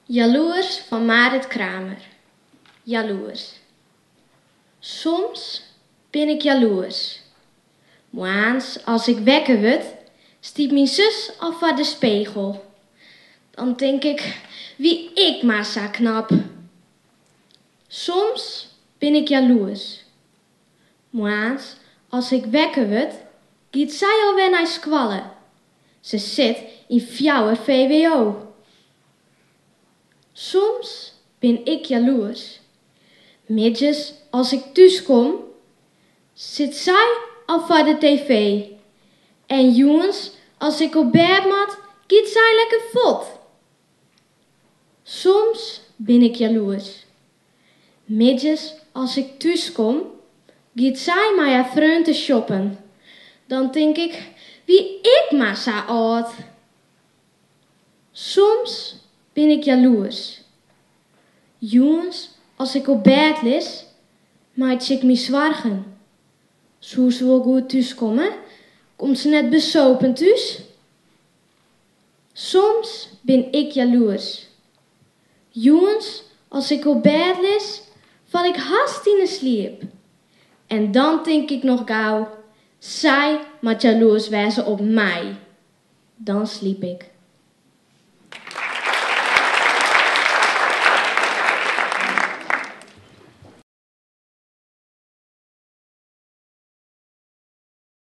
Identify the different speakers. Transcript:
Speaker 1: Jaloers van Marit Kramer. Jaloers. Soms ben ik jaloers. Moaans, als ik wekker word, stiet mijn zus al voor de spiegel. Dan denk ik, wie ik maar zo knap. Soms ben ik jaloers. Moaans, als ik wekker word, giet zij alweer naar squallen. Ze zit in fjouwer VWO. Soms ben ik jaloers. Middags, als ik thuis kom, zit zij al voor de tv. En jongens, als ik op bed moet, giet zij lekker vod. Soms ben ik jaloers. Middags, als ik thuis kom, giet zij met haar vrienden shoppen. Dan denk ik, wie ik maar zo oud. Soms ben ik jaloers. Jongens, als ik op bed lig, maak ik me zwargen. Zou ze wel goed thuiskomen? Komt ze net besopen thuis? Soms ben ik jaloers. Jongens, als ik op bed lig, val ik haast in de slaap. En dan denk ik nog gauw, zij moet jaloers wezen op mij. Dan sliep ik.